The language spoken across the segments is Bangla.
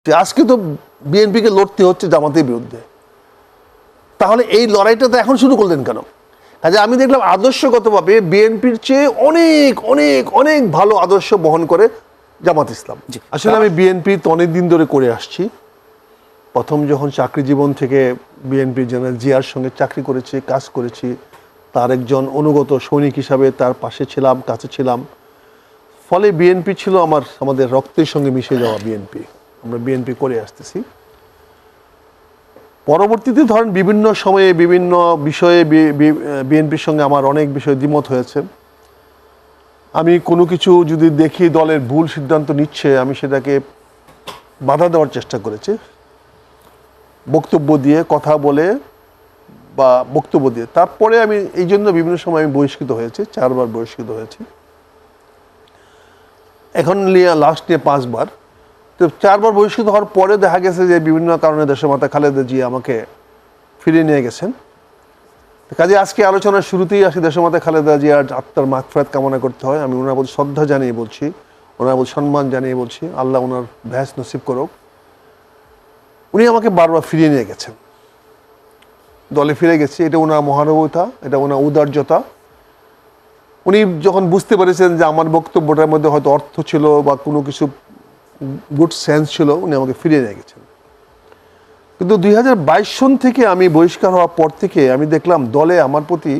যে আজকে তো বিএনপিকে লড়তে হচ্ছে জামাতের বিরুদ্ধে, তাহলে এই লড়াইটা তো এখন শুরু করলেন কেন? কাজে আমি দেখলাম আদর্শগতভাবে বিএনপির চেয়ে অনেক অনেক অনেক ভালো আদর্শ বহন করে জামাত ইসলাম। আসলে আমি বিএনপি তো অনেকদিন ধরে করে আসছি। প্রথম যখন চাকরি জীবন থেকে বিএনপি জেনারেল জিয়ার সঙ্গে চাকরি করেছি, কাজ করেছি, তার একজন অনুগত সৈনিক হিসাবে তার পাশে ছিলাম, কাছে ছিলাম। ফলে বিএনপি ছিল আমাদের রক্তের সঙ্গে মিশে যাওয়া বিএনপি। আমরা বিএনপি করে আসতেছি। পরবর্তীতে ধরেন বিভিন্ন সময়ে বিভিন্ন বিষয়ে বিএনপির সঙ্গে আমার অনেক বিষয়ে দ্বিমত হয়েছে। আমি কোনো কিছু যদি দেখি দলের ভুল সিদ্ধান্ত নিচ্ছে, আমি সেটাকে বাধা দেওয়ার চেষ্টা করেছি, বক্তব্য দিয়ে, কথা বলে বা বক্তব্য দিয়ে। তারপরে আমি এই জন্য বিভিন্ন সময় আমি বহিষ্কৃত হয়েছি, 4 বার বহিষ্কৃত হয়েছি, এখন লাস্ট নিয়ে 5 বার। তো 4 বার বহিষ্কৃত হওয়ার পরে দেখা গেছে যে বিভিন্ন কারণে দেশমাতা খালেদা জিয়া আমাকে ফিরিয়ে নিয়ে গেছেন। কাজে আজকে আলোচনার শুরুতেই আসি দেশমাতা খালেদা জিয়ার আত্মার মাগফিরাত কামনা করতে হয়। আমি ওনার প্রতি শ্রদ্ধা জানিয়ে বলছি, ওনার প্রতি সম্মান জানিয়ে বলছি, আল্লাহ ওনার ভ্যাস নসিব করুক। উনি আমাকে বারবার ফিরিয়ে নিয়ে গেছেন, দলে ফিরে গেছি। এটা ওনার মহানুভবতা, এটা ওনার উদার্যতা। উনি যখন বুঝতে পেরেছেন যে আমার বক্তব্যটার মধ্যে হয়তো অর্থ ছিল বা কোনো কিছু গুড সেন্স ছিল, উনি আমাকে ফিরিয়ে নিয়ে গেছেন। কিন্তু 2022 সন থেকে আমি বহিষ্কার হওয়ার পর থেকে আমি দেখলাম দলে আমার প্রতি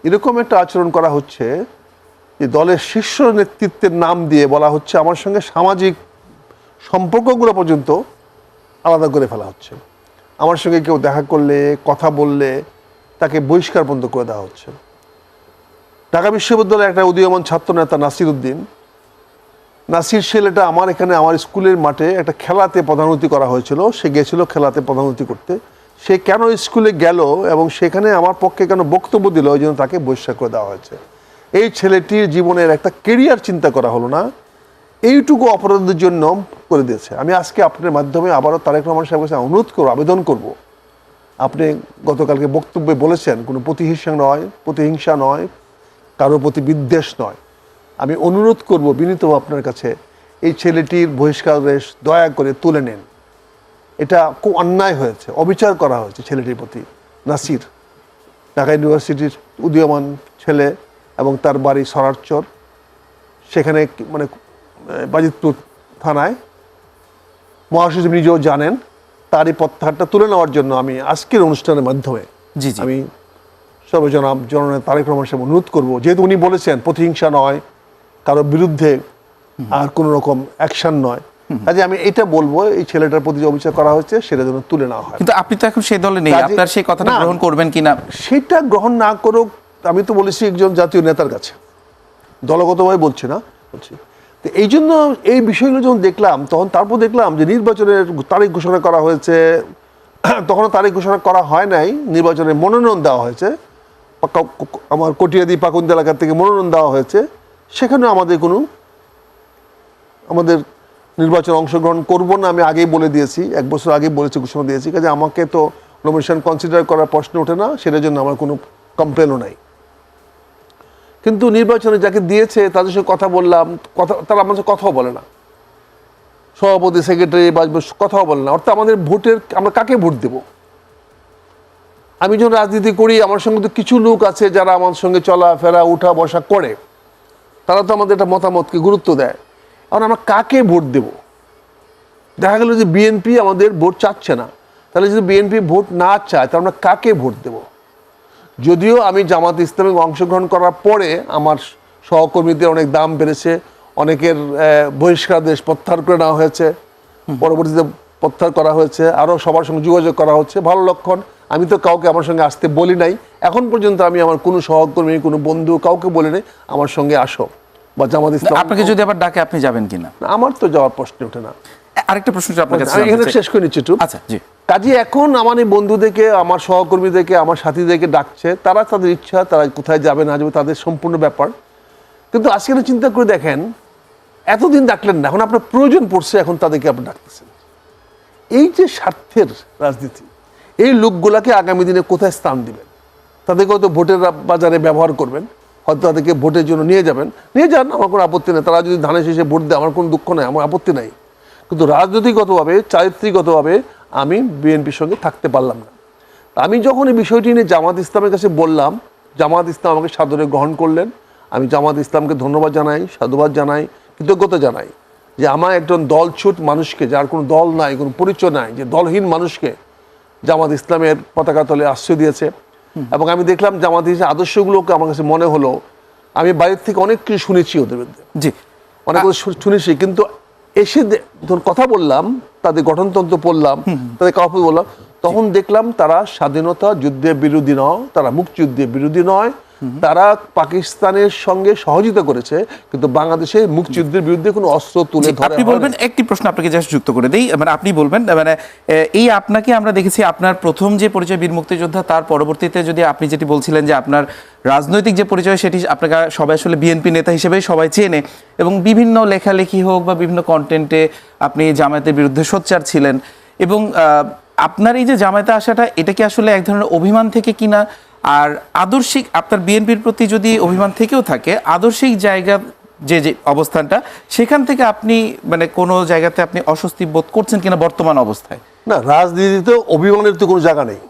এরকম একটা আচরণ করা হচ্ছে যে দলের শীর্ষ নেতৃত্বের নাম দিয়ে বলা হচ্ছে, আমার সঙ্গে সামাজিক সম্পর্কগুলো পর্যন্ত আলাদা করে ফেলা হচ্ছে। আমার সঙ্গে কেউ দেখা করলে, কথা বললে তাকে বহিষ্কার পর্যন্ত করে দেওয়া হচ্ছে। ঢাকা বিশ্ববিদ্যালয়ের একটা উদীয়মান ছাত্র নেতা নাসির উদ্দিন, নাসির ছেলেটা আমার এখানে আমার স্কুলের মাঠে একটা খেলাতে প্রধান অতিথি করা হয়েছিল, সে গেছিল খেলাতে প্রধান অতিথি করতে। সে কেন স্কুলে গেল এবং সেখানে আমার পক্ষে কেন বক্তব্য দিল, ওই জন্য তাকে বহিষ্কার করে দেওয়া হয়েছে। এই ছেলেটির জীবনের একটা কেরিয়ার চিন্তা করা হলো না, এইটুকু অপরাধের জন্য করে দিয়েছে। আমি আজকে আপনার মাধ্যমে আবারও তারেক রহমান সাহেবের কাছে অনুরোধ করব, আবেদন করব, আপনি গতকালকে বক্তব্যে বলেছেন কোনো প্রতিহিংসা নয়, কারোর প্রতি বিদ্বেষ নয়। আমি অনুরোধ করব বিনীত আপনার কাছে, এই ছেলেটির বহিষ্কারের দয়া করে তুলে নেন। এটা খুব অন্যায় হয়েছে, অবিচার করা হয়েছে ছেলেটির প্রতি। নাসির ঢাকা ইউনিভার্সিটির উদীয়মান ছেলে এবং তার বাড়ি সরারচর, সেখানে মানে বাজিতপুর থানায়, মহাসচিব নিজেও জানেন। তারই প্রত্যাহারটা তুলে নেওয়ার জন্য আমি আজকের অনুষ্ঠানের মাধ্যমে আমি সর্বজনাব জননেতা তারেক রহমান সাহেব অনুরোধ করবো, যেহেতু উনি বলেছেন প্রতিহিংসা নয়, কারোর বিরুদ্ধে আর কোনো রকম অ্যাকশন নয়, কাজে আমি এটা বলবো এই ছেলেটার প্রতি যে অবিচার করা হচ্ছে সেটা যেন তুলে নেওয়া হয়। কিন্তু আপনি তো এখন সেই দলে নেই, আপনার সেই কথাটা গ্রহণ করবেন কিনা? সেটা গ্রহণ না করুক, আমি তো বলেছি একজন জাতীয় নেতার কাছে, দলগতভাবে বলছি না, বলছি। তো এই জন্য এই বিষয়গুলো যখন দেখলাম, তখন তারপর দেখলাম যে নির্বাচনের তারিখ ঘোষণা করা হয়েছে, তখনও তারিখ ঘোষণা করা হয় নাই, নির্বাচনের মনোনয়ন দেওয়া হয়েছে, আমার কটিয়াদি পাকুন্দ এলাকার থেকে মনোনয়ন দেওয়া হয়েছে। সেখানে আমাদের নির্বাচন অংশগ্রহণ করব না আমি আগেই বলে দিয়েছি, 1 বছর আগে বলেছি, ঘোষণা দিয়েছি। কাজে আমাকে তো নমিনেশন কনসিডার করার প্রশ্ন ওঠে না, সেটার জন্য আমার কোনো কমপ্লেনও নাই। কিন্তু নির্বাচনে যাকে দিয়েছে তাদের সঙ্গে কথা বললাম, তারা আমার সাথে কথাও বলে না, সভাপতি সেক্রেটারি বা কথাও বলে না। অর্থাৎ আমাদের ভোটের, আমরা কাকে ভোট দেব? আমি যখন রাজনীতি করি, আমার সঙ্গে তো কিছু লোক আছে যারা আমার সঙ্গে চলাফেরা উঠা বসা করে, তারা তো আমাদের একটা মতামতকে গুরুত্ব দেয়। এখন আমরা কাকে ভোট দেব? দেখা গেল যে বিএনপি আমাদের ভোট চাচ্ছে না, তাহলে যদি বিএনপি ভোট না চায় তাহলে আমরা কাকে ভোট দেব? যদিও আমি জামাত ইসলামে অংশগ্রহণ করার পরে আমার সহকর্মীদের অনেক দাম বেড়েছে, অনেকের বহিষ্কারাদেশ প্রত্যাহার করে নেওয়া হয়েছে, পরবর্তীতে প্রত্যাহার করা হয়েছে, আরও সবার সঙ্গে যোগাযোগ করা হচ্ছে, ভালো লক্ষণ। আমি তো কাউকে আমার সঙ্গে আসতে বলি নাই, এখন পর্যন্ত আমি আমার কোনো সহকর্মী, কোনো বন্ধু, কাউকে বলি নাই আমার সঙ্গে আসো বা জামাত ইসলাম। আপনাকে যদি আবার ডাকে আপনি যাবেন কিনা? আমার তো যাওয়ার প্রশ্ন ওঠে না। আরেকটা প্রশ্ন আপনার কাছে এখানে শেষ করে নিচ্ছি একটু। আচ্ছা, জি। কাজে এখন আমার এই বন্ধুদেরকে, আমার সহকর্মীদেরকে, আমার সাথীদেরকে ডাকছে, তারা তাদের ইচ্ছা, তারা কোথায় যাবে না যাবে তাদের সম্পূর্ণ ব্যাপার। কিন্তু আজকে চিন্তা করে দেখেন, এতদিন ডাকলেন না, এখন আপনার প্রয়োজন পড়ছে, এখন তাদেরকে আপনি ডাকতেছেন। এই যে স্বার্থের রাজনীতি, এই লোকগুলাকে আগামী দিনে কোথায় স্থান দিবেন? তাদেরকে হয়তো ভোটের বাজারে ব্যবহার করবেন, হয়তো তাদেরকে ভোটের জন্য নিয়ে যাবেন, নিয়ে যান, আমার কোনো আপত্তি নেই। তারা যদি ধানের শেষে ভোট দেয় আমার কোনো দুঃখ নেই, আমার আপত্তি নাই। কিন্তু রাজনৈতিকগতভাবে চারিত্রিকগতভাবে আমি বিএনপির সঙ্গে থাকতে পারলাম না। আমি যখন এই বিষয়টি নিয়ে জামাত ইসলামের কাছে বললাম, জামাত ইসলাম আমাকে সাদরে গ্রহণ করলেন। আমি জামাত ইসলামকে ধন্যবাদ জানাই, সাধুবাদ জানাই, কৃতজ্ঞতা জানাই যে আমার একজন দলছুট মানুষকে, যার কোনো দল নাই, কোনো পরিচয় নাই, যে দলহীন মানুষকে জামাত ইসলামের পতাকা তলে আশ্রয় দিয়েছে। এবং আমি দেখলাম জামাত ইসলামের আদর্শগুলোকে আমার কাছে মনে হলো, আমি বাইরের থেকে অনেক কিছু শুনেছি ওদের বিরুদ্ধে, জি, অনেক কিছু শুনেছি, কিন্তু এসে ধর কথা বললাম, তাদের গঠনতন্ত্র পড়লাম, তাদের কাউকে বললাম, তখন দেখলাম তারা স্বাধীনতা যুদ্ধের বিরোধী নয়, তারা মুক্তিযুদ্ধের বিরোধী নয়, তারা পাকিস্তানের সঙ্গে সহযোগিতা করেছে, কিন্তু বাংলাদেশে মুক্তিযুদ্ধের বিরুদ্ধে কোনো অস্ত্র তুলে ধরে। আপনি বলবেন, একটি প্রশ্ন আপনাকে জাস্ট যুক্ত করে দেই, মানে আপনি বলবেন, মানে এই আপনাকে আমরা দেখেছি আপনার প্রথম যে পরিচয় বীর মুক্তিযোদ্ধা, তার পরবর্তীতে যদি আপনি যেটি বলছিলেন যে আপনার রাজনৈতিক যে পরিচয় সেটি আপনাকে সবাই আসলে বিএনপি নেতা হিসেবেই সবাই চেনে, এবং বিভিন্ন লেখালেখি হোক বা বিভিন্ন কন্টেন্টে আপনি জামায়াতের বিরুদ্ধে সোচ্চার ছিলেন, এবং আপনার এই যে জামায়াতে আসাটা, এটা কি আসলে এক ধরনের অভিমান থেকে কিনা? আর আদর্শিক আপনার বিএনপির প্রতি যদি অভিমান থেকেও থাকে, আদর্শিক জায়গা যে যে অবস্থানটা, সেখান থেকে আপনি মানে কোনো জায়গাতে আপনি অস্বস্তি বোধ করছেন কিনা বর্তমান অবস্থায়? না, রাজনীতিতে অভিমানের তো কোনো জায়গা নেই,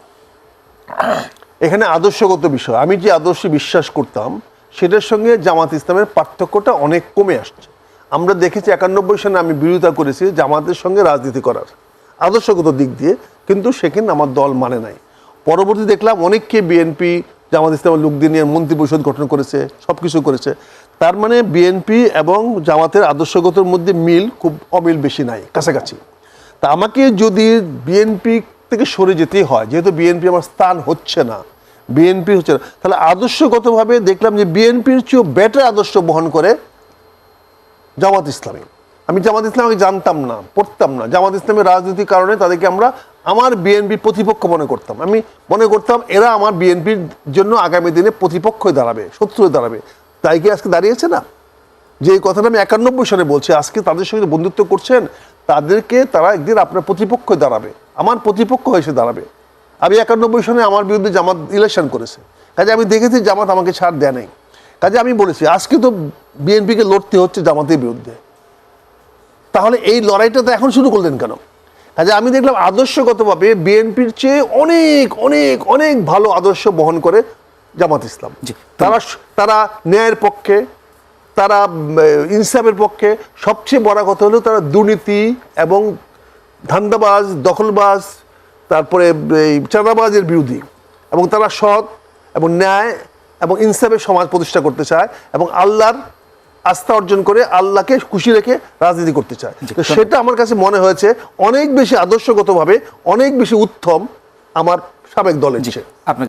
এখানে আদর্শগত বিষয়। আমি যে আদর্শে বিশ্বাস করতাম সেটার সঙ্গে জামাত ইসলামের পার্থক্যটা অনেক কমে আসছে। আমরা দেখেছি 91 সালে আমি বিরোধিতা করেছি জামাতের সঙ্গে রাজনীতি করার আদর্শগত দিক দিয়ে, কিন্তু সেখানে আমার দল মানে নাই। পরবর্তী দেখলাম অনেককে বিএনপি জামাত ইসলামের লোক দিয়ে নিয়ে মন্ত্রী পরিষদ গঠন করেছে, সব কিছু করেছে। তার মানে বিএনপি এবং জামাতের আদর্শগতর মধ্যে মিল খুব অমিল বেশি নাই, কাছাকাছি। তা আমাকে যদি বিএনপি থেকে সরে যেতেই হয়, যেহেতু বিএনপি আমার স্থান হচ্ছে না, বিএনপি হচ্ছে না, তাহলে আদর্শগতভাবে দেখলাম যে বিএনপির চেয়েও বেটার আদর্শ বহন করে জামাত ইসলামী। আমি জামাত ইসলামকে জানতাম না, পড়তাম না। জামাত ইসলামের রাজনীতির কারণে তাদেরকে আমার বিএনপি প্রতিপক্ষ মনে করতাম। আমি মনে করতাম এরা আমার বিএনপির জন্য আগামী দিনে প্রতিপক্ষ হয়ে দাঁড়াবে, শত্রু হয়ে দাঁড়াবে। তাই কি আজকে দাঁড়িয়েছে না? যে এই কথাটা আমি 91 সালে বলছি, আজকে তাদের সঙ্গে বন্ধুত্ব করছেন, তাদেরকে তারা একদিন আপনার প্রতিপক্ষ হয়ে দাঁড়াবে, আমার প্রতিপক্ষ হয়ে দাঁড়াবে। আমি 91 সালে আমার বিরুদ্ধে জামাত ইলেকশন করেছে, কাজে আমি দেখেছি জামাত আমাকে ছাড় দেয় নাই। কাজে আমি বলেছি আজকে তো বিএনপিকে লড়তে হচ্ছে জামাতের বিরুদ্ধে, তাহলে এই লড়াইটা তো এখন শুরু করলেন কেন? কাজে আমি দেখলাম আদর্শগতভাবে বিএনপির চেয়ে অনেক অনেক অনেক ভালো আদর্শ বহন করে জামাত ইসলাম। তারা ন্যায়ের পক্ষে, তারা ইনসাফের পক্ষে। সবচেয়ে বড় কথা হলো তারা দুর্নীতি এবং ধান্দাবাজ, দখলবাজ, তারপরে এই চাঁদাবাজের বিরোধী, এবং তারা সৎ এবং ন্যায় এবং ইনসাফের সমাজ প্রতিষ্ঠা করতে চায়, এবং আল্লাহর আস্থা অর্জন করে আল্লাহকে খুশি রেখে রাজনীতি করতে চায়। তো সেটা আমার কাছে মনে হয়েছে অনেক বেশি আদর্শগতভাবে অনেক বেশি উত্তম আমার সাবেক দলের চেয়ে। আপনার